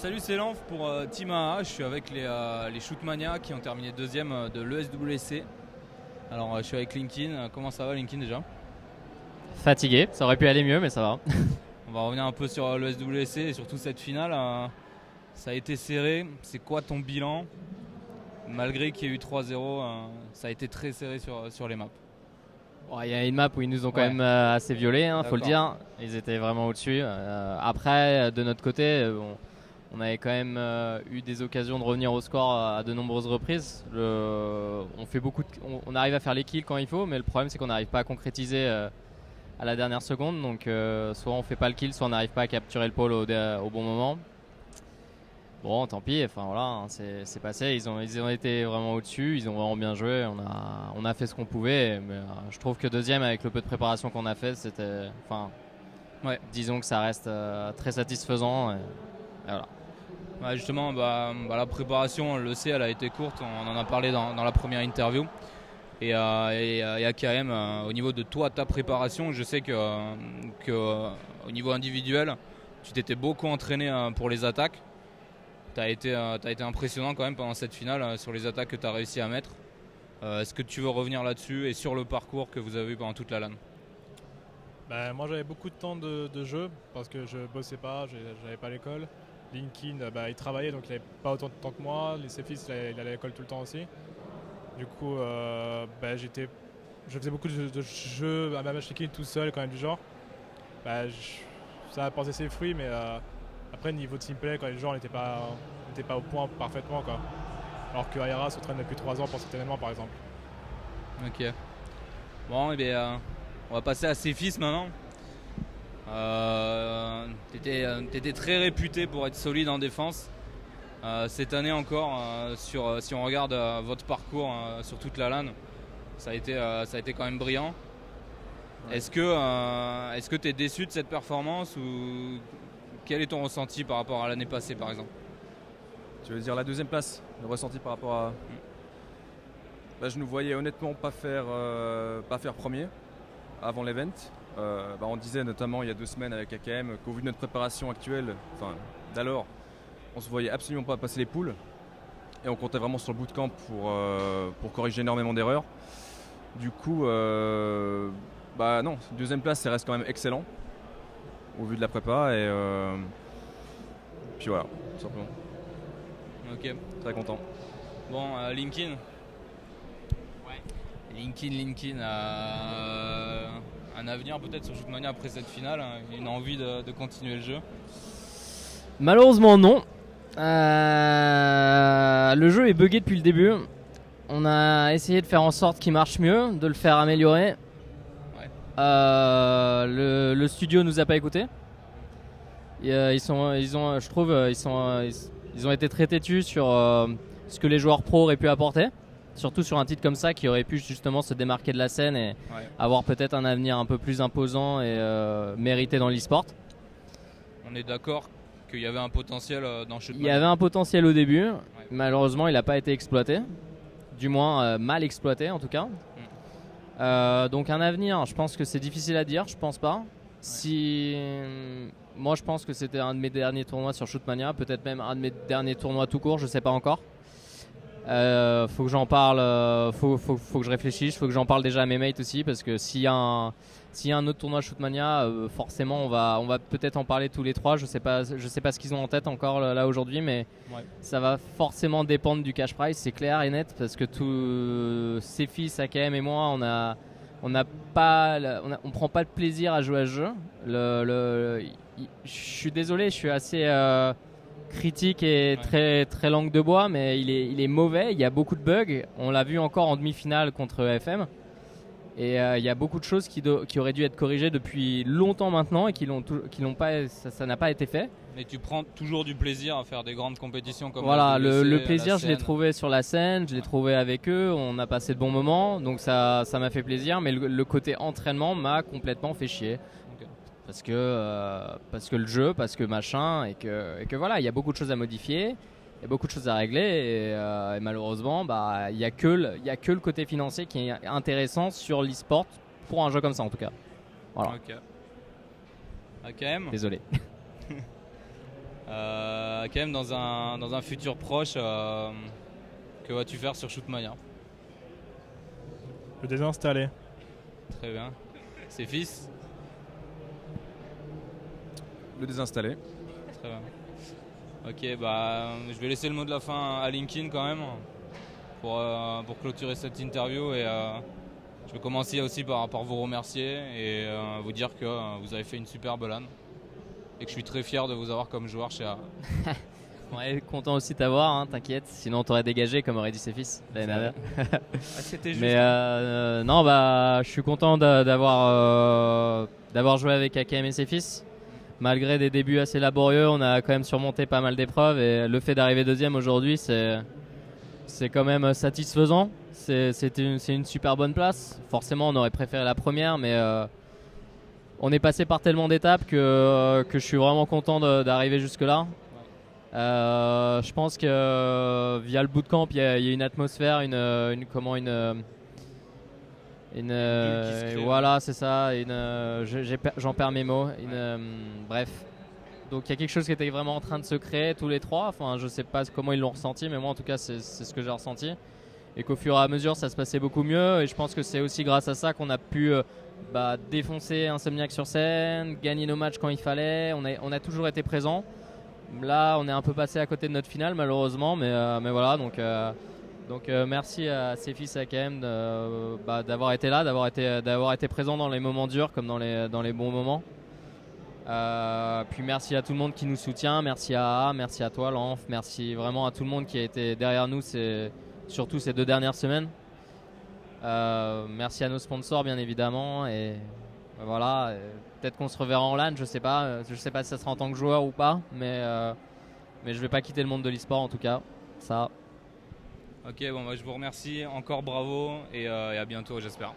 Salut, c'est Lanf pour Team AA. Je suis avec les Shootmania qui ont terminé deuxième de l'ESWC. Alors je suis avec Linkin. Comment ça va Linkin déjà? Fatigué, ça aurait pu aller mieux mais ça va. On va revenir un peu sur l'ESWC et surtout cette finale. Ça a été serré. C'est quoi ton bilan? Malgré qu'il y ait eu 3-0, ça a été très serré sur les maps. Il y a une map où ils nous ont quand même assez violés, faut le dire. Ils étaient vraiment au-dessus. Après, de notre côté, on avait quand même eu des occasions de revenir au score à de nombreuses reprises. On arrive à faire les kills quand il faut, mais le problème c'est qu'on n'arrive pas à concrétiser à la dernière seconde. Donc soit on fait pas le kill, soit on n'arrive pas à capturer le pôle au bon moment. Bon, tant pis, c'est passé. Ils ont été vraiment au-dessus, ils ont vraiment bien joué. On a fait ce qu'on pouvait, mais je trouve que deuxième, avec le peu de préparation qu'on a fait, disons que ça reste très satisfaisant. Et voilà. Ouais, justement, la préparation, on le sait, elle a été courte. On en a parlé dans la première interview. Et AKM, au niveau de toi, ta préparation, je sais que au niveau individuel, tu t'étais beaucoup entraîné pour les attaques. T'as été impressionnant quand même pendant cette finale sur les attaques que tu as réussi à mettre. Est-ce que tu veux revenir là-dessus et sur le parcours que vous avez eu pendant toute la LAN? Moi j'avais beaucoup de temps de jeu parce que je bossais pas, j'avais pas l'école. Linkin il travaillait donc il avait pas autant de temps que moi. Les Cefis il allait à l'école tout le temps aussi. Du coup je faisais beaucoup de jeux à ma machine tout seul quand même du genre. Ça a porté ses fruits mais après niveau de teamplay quand les joueurs n'étaient pas au point parfaitement quoi. Alors que Ayara s'entraîne depuis 3 ans pour cet événement par exemple. Ok. Bon, on va passer à Cefis maintenant. T'étais très réputé pour être solide en défense. Cette année encore, si on regarde votre parcours sur toute la LAN, ça a été quand même brillant. Ouais. Est-ce que tu es déçu de cette performance ou quel est ton ressenti par rapport à l'année passée par exemple? Tu veux dire la deuxième place, le ressenti par rapport à... je nous voyais honnêtement pas faire premier avant l'event. On disait notamment il y a 2 semaines avec AKM qu'au vu de notre préparation actuelle, d'alors, on se voyait absolument pas passer les poules. Et on comptait vraiment sur le bootcamp pour corriger énormément d'erreurs. Du coup, non, deuxième place, ça reste quand même excellent au vu de la prépa et puis voilà, tout simplement. Ok. Très content. Bon, Linkin. Ouais. Linkin, un avenir peut-être sur Shootmania après cette finale, une envie de continuer le jeu? Malheureusement non. Le jeu est buggé depuis le début. On a essayé de faire en sorte qu'il marche mieux, de le faire améliorer. Ouais. Le studio nous a pas écoutés. Ils ont été très têtus sur ce que les joueurs pros auraient pu apporter, surtout sur un titre comme ça qui aurait pu justement se démarquer de la scène et avoir peut-être un avenir un peu plus imposant et mérité dans l'e-sport. On est d'accord qu'il y avait un potentiel dans Shootmania. Il y avait un potentiel au début, malheureusement il n'a pas été exploité, du moins mal exploité en tout cas. Donc un avenir, je pense que c'est difficile à dire, je pense pas. Moi je pense que c'était un de mes derniers tournois sur Shootmania, peut-être même un de mes derniers tournois tout court, je sais pas encore. Faut que j'en parle, faut que je réfléchisse, faut que j'en parle déjà à mes mates aussi parce que s'il y a un autre tournoi Shootmania, forcément on va peut-être en parler tous les trois. Je sais pas ce qu'ils ont en tête encore là aujourd'hui, mais ça va forcément dépendre du cash prize, c'est clair et net parce que tous Cefis, AKM et moi on prend pas de plaisir à jouer à ce jeu. Je suis désolé, je suis assez critique et très, très langue de bois, mais il est mauvais, il y a beaucoup de bugs. On l'a vu encore en demi-finale contre FM. Et il y a beaucoup de choses qui auraient dû être corrigées depuis longtemps maintenant et ça n'a pas été fait. Mais tu prends toujours du plaisir à faire des grandes compétitions comme le plaisir, je l'ai trouvé sur la scène, je l'ai trouvé avec eux, on a passé de bons moments, donc ça m'a fait plaisir, mais le côté entraînement m'a complètement fait chier. Okay. Parce que le jeu, parce que machin, et que voilà, il y a beaucoup de choses à modifier. Il y a beaucoup de choses à régler et malheureusement, il y a que le côté financier qui est intéressant sur l'e-sport pour un jeu comme ça en tout cas. Voilà. Ok. AKM. Désolé. Quand même dans un futur proche, que vas-tu faire sur Shootmania? Le désinstaller. Très bien. Ses fils? Le désinstaller. Très bien. Ok, bah, je vais laisser le mot de la fin à LinkedIn quand même pour clôturer cette interview et je vais commencer aussi par vous remercier et vous dire que vous avez fait une superbe LAN et que je suis très fier de vous avoir comme joueur chez AA. Ouais, content aussi de t'avoir, hein, t'inquiète, sinon t'aurais dégagé comme aurait dit ses fils l'année dernière. C'était juste. Mais non, bah, je suis content d'avoir joué avec AKM et ses fils. Malgré des débuts assez laborieux, on a quand même surmonté pas mal d'épreuves et le fait d'arriver deuxième aujourd'hui, c'est quand même satisfaisant. C'est une super bonne place. Forcément, on aurait préféré la première, mais on est passé par tellement d'étapes que je suis vraiment content d'arriver jusque-là. Je pense que via le bootcamp, il y a une atmosphère, voilà, c'est ça. J'en perds mes mots. Bref. Donc il y a quelque chose qui était vraiment en train de se créer tous les trois. Enfin, je sais pas comment ils l'ont ressenti, mais moi en tout cas, c'est ce que j'ai ressenti. Et qu'au fur et à mesure, ça se passait beaucoup mieux. Et je pense que c'est aussi grâce à ça qu'on a pu défoncer Insomniac sur scène, gagner nos matchs quand il fallait. On a toujours été présents. Là, on est un peu passé à côté de notre finale, malheureusement. Mais voilà, donc merci à ses fils AKM d'avoir été là, d'avoir été présent dans les moments durs comme dans les bons moments. Puis merci à tout le monde qui nous soutient, merci à AA, merci à toi Lanf, merci vraiment à tout le monde qui a été derrière nous surtout ces 2 dernières semaines. Merci à nos sponsors bien évidemment et voilà, peut-être qu'on se reverra en LAN, je sais pas si ça sera en tant que joueur ou pas, mais je vais pas quitter le monde de l'e-sport en tout cas, ça. Ok, bon, je vous remercie, encore bravo et à bientôt j'espère.